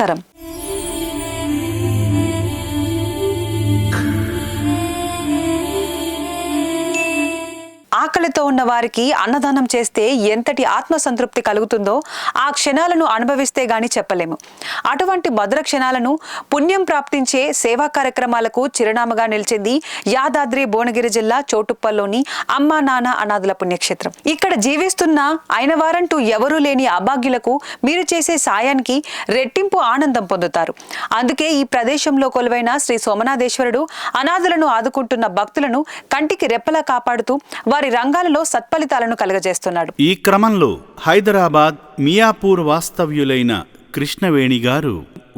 నమస్కారం. ఆకలితో ఉన్న వారికి అన్నదానం చేస్తే ఎంతటి ఆత్మసంతృప్తి కలుగుతుందో ఆ క్షణాలను అనుభవిస్తే గాని చెప్పలేము. అటువంటి మధుర క్షణాలను పుణ్యం ప్రాప్తించే సేవా కార్యక్రమాలకు చిరునామాగా నిలిచింది యాదాద్రి భువనగిరి జిల్లా చోటుప్పల్లోని అమ్మా నాన్న అనాథుల పుణ్యక్షేత్రం. ఇక్కడ జీవిస్తున్న అయిన వారంటూ ఎవరూ లేని అభాగ్యులకు మీరు చేసే సాయానికి రెట్టింపు ఆనందం పొందుతారు. అందుకే ఈ ప్రదేశంలో కొలువైన శ్రీ సోమనాథేశ్వరుడు అనాథులను ఆదుకుంటున్న భక్తులను కంటికి రెప్పలా కాపాడుతూ వారి రంగాలలో సత్ఫలితాలను కలుగజేస్తున్నాడు. ఈ క్రమంలో హైదరాబాద్ మియాపూర్ వాస్తవ్యులైన కృష్ణవేణి గారు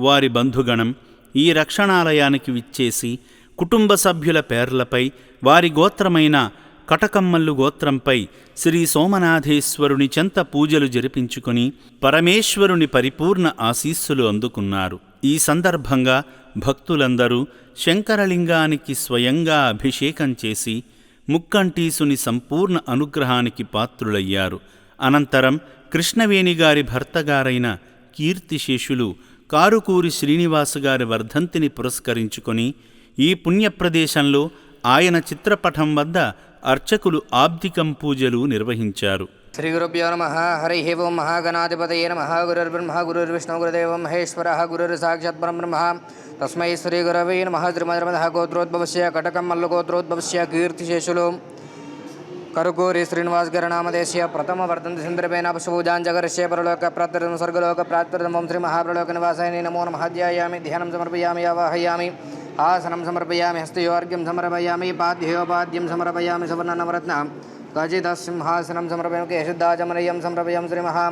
వారి బంధుగణం ఈ రక్షణాలయానికి విచ్చేసి కుటుంబ సభ్యుల పేర్లపై వారి గోత్రమైన కటకమ్మల్లు గోత్రంపై శ్రీ సోమనాథేశ్వరుని చెంత పూజలు జరిపించుకుని పరమేశ్వరుని పరిపూర్ణ ఆశీస్సులు అందుకున్నారు. ఈ సందర్భంగా భక్తులందరూ శంకరలింగానికి స్వయంగా అభిషేకం చేసి ముక్కంటీసుని సంపూర్ణ అనుగ్రహానికి పాత్రులయ్యారు. అనంతరం కృష్ణవేణిగారి భర్తగారైన కీర్తిశేషులు కారుకూరి శ్రీనివాసగారి వర్ధంతిని పురస్కరించుకొని ఈ పుణ్యప్రదేశంలో ఆయన చిత్రపటం వద్ద అర్చకులు ఆబ్దికం పూజలు నిర్వహించారు. శ్రీ గురుభ్యో నమః. హరి ఓం. మహాగణాధిపతయే నమః. గురుర్బ్రహ్మ గురుర్విష్ణు గురుదేవో మహేశ్వరః. గురుర్ సాక్షాత్ పరబ్రహ్మ. తస్మై శ్రీ గురవే నమః. శ్రీమద్రమణ గోత్రోద్భవస్య కటకమ్మల్లు గోత్రోద్భవస్య కీర్తిశేషులు కరుకూరి శ్రీనివాసగరనామదేశ్య ప్రథమ వర్ధంతి సందర్భేణ పుష్పూజాంజగరస్య పరలోక ప్రాప్తిర్దం స్వర్గలోక ప్రాప్తిర్దం శ్రీ మహాప్రలోక నివాసాయ నమో నమః. ధ్యాయామి ధ్యానం సమర్పయామి ఆవాహయామి ఆసనం సమర్పయామి హస్తయోర్ఘ్యం సమర్పయామి పాద్యోపాద్యం సమర్పయామి సువర్ణనవరత్న గజితసింహాసనం సమర్పయామి కేశుద్ధాచమనయం సమర్పయామి శ్రీ మహా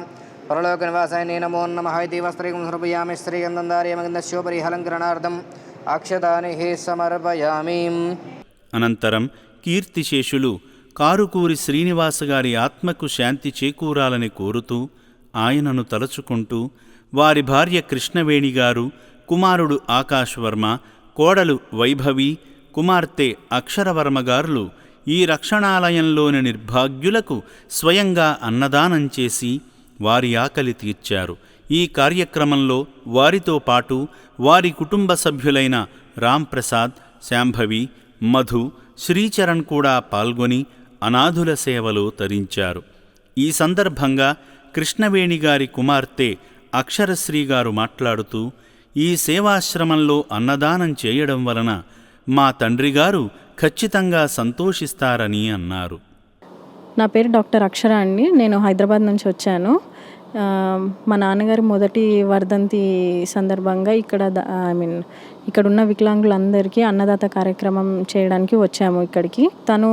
పరలోక నివాసాయ నమో నమః. ఇది వస్త్రీం సమర్పయామి శ్రీగంధంధార్యమగంధస్యోపరి అలంకరణార్థం అక్షతాని సమర్పయామి. అనంతరం కీర్తిశేషులు కారుకూరి శ్రీనివాసగారి ఆత్మకు శాంతి చేకూరాలని కోరుతూ ఆయనను తలచుకుంటూ వారి భార్య కృష్ణవేణిగారు, కుమారుడు ఆకాశవర్మ, కోడలు వైభవి, కుమార్తె అక్షరవర్మగారులు ఈ రక్షణాలయంలోని నిర్భాగ్యులకు స్వయంగా అన్నదానం చేసి వారి ఆకలి తీర్చారు. ఈ కార్యక్రమంలో వారితో పాటు వారి కుటుంబ సభ్యులైన రాంప్రసాద్, శాంభవి, మధు, శ్రీచరణ్ కూడా పాల్గొని అనాథుల సేవలో తరించారు. ఈ సందర్భంగా కృష్ణవేణిగారి కుమార్తె అక్షరశ్రీగారు మాట్లాడుతూ ఈ సేవాశ్రమంలో అన్నదానం చేయడం వలన మా తండ్రిగారు ఖచ్చితంగా సంతోషిస్తారని అన్నారు. నా పేరు డాక్టర్ అక్షర అండి. నేను హైదరాబాద్ నుంచి వచ్చాను. మా నాన్నగారి మొదటి వర్ధంతి సందర్భంగా ఇక్కడ ఉన్న వికలాంగులందరికీ అన్నదాత కార్యక్రమం చేయడానికి వచ్చాము ఇక్కడికి. తను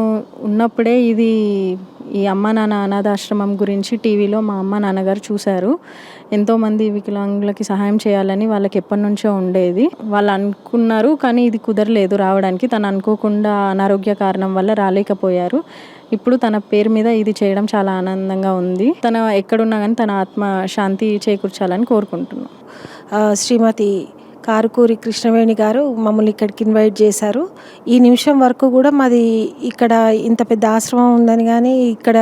ఉన్నప్పుడే ఈ అమ్మ నాన్న అనాథాశ్రమం గురించి టీవీలో మా అమ్మ నాన్నగారు చూశారు. ఎంతోమంది వికలాంగులకి సహాయం చేయాలని వాళ్ళకి ఎప్పటి నుంచో ఉండేది. వాళ్ళు అనుకున్నారు, కానీ ఇది కుదరలేదు రావడానికి. తను అనుకోకుండా అనారోగ్య కారణం వల్ల రాలేకపోయారు. ఇప్పుడు తన పేరు మీద ఇది చేయడం చాలా ఆనందంగా ఉంది. తన ఎక్కడున్నా కానీ తన ఆత్మ శాంతి చేకూర్చాలని కోరుకుంటున్నాం. శ్రీమతి కారుకూరి కృష్ణవేణి గారు మమ్మల్ని ఇక్కడికి ఇన్వైట్ చేశారు. ఈ నిమిషం వరకు కూడా మాది ఇక్కడ ఇంత పెద్ద ఆశ్రమం ఉందని కానీ ఇక్కడ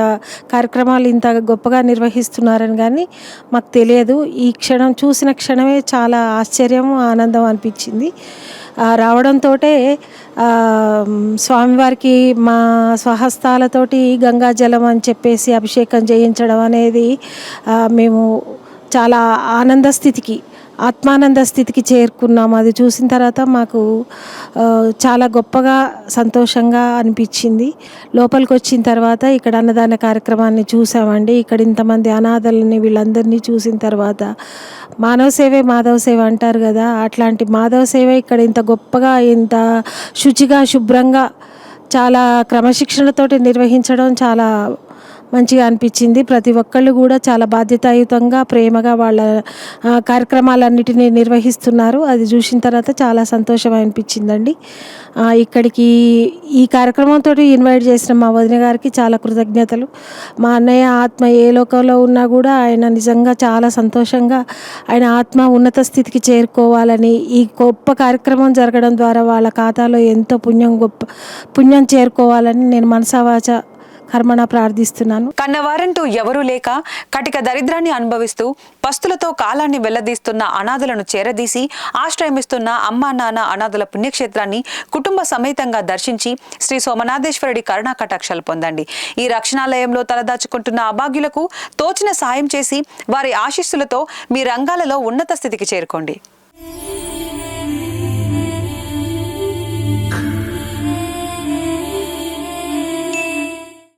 కార్యక్రమాలు ఇంత గొప్పగా నిర్వహిస్తున్నారని కానీ మాకు తెలియదు. ఈ క్షణం చూసిన క్షణమే చాలా ఆశ్చర్యం, ఆనందం అనిపించింది. రావడంతో స్వామివారికి మా స్వహస్తాలతోటి గంగాజలం అని చెప్పేసి అభిషేకం చేయించడం అనేది మేము చాలా ఆత్మానంద స్థితికి చేరుకున్నాము. అది చూసిన తర్వాత మాకు చాలా గొప్పగా సంతోషంగా అనిపించింది. లోపలికి వచ్చిన తర్వాత ఇక్కడ అన్నదాన కార్యక్రమాన్ని చూసామండి. ఇక్కడ ఇంతమంది అనాథలని వీళ్ళందరినీ చూసిన తర్వాత మానవ సేవే మాధవ సేవ అంటారు కదా, అట్లాంటి మాధవ సేవ ఇక్కడ ఇంత గొప్పగా, ఇంత శుచిగా, శుభ్రంగా, చాలా క్రమశిక్షణతోటి నిర్వహించడం చాలా మంచిగా అనిపించింది. ప్రతి ఒక్కళ్ళు కూడా చాలా బాధ్యతాయుతంగా, ప్రేమగా వాళ్ళ కార్యక్రమాలన్నిటినీ నిర్వహిస్తున్నారు. అది చూసిన తర్వాత చాలా సంతోషం అనిపించిందండి. ఇక్కడికి ఈ కార్యక్రమంతో ఇన్వైట్ చేసిన మా వదిన గారికి చాలా కృతజ్ఞతలు. మా అన్నయ్య ఆత్మ ఏ లోకంలో ఉన్నా కూడా ఆయన నిజంగా చాలా సంతోషంగా ఆయన ఆత్మ ఉన్నత స్థితికి చేరుకోవాలని, ఈ గొప్ప కార్యక్రమం జరగడం ద్వారా వాళ్ళ ఖాతాలో ఎంతో పుణ్యం చేరుకోవాలని నేను మనసావాచ కర్మణ ప్రార్థిస్తున్నాను. కన్నవారంటూ ఎవరూ లేక కటిక దరిద్రాన్ని అనుభవిస్తూ పస్తులతో కాలాన్ని వెళ్లదీస్తున్న అనాథలను చేరదీసి ఆశ్రయమిస్తున్న అమ్మా నాన్న అనాథుల పుణ్యక్షేత్రాన్ని కుటుంబ సమేతంగా దర్శించి శ్రీ సోమనాథేశ్వరుడి కరుణా కటాక్షాలు పొందండి. ఈ రక్షణాలయంలో తలదాచుకుంటున్న అభాగ్యులకు తోచిన సాయం చేసి వారి ఆశీస్సులతో మీ రంగాలలో ఉన్నత స్థితికి చేరుకోండి.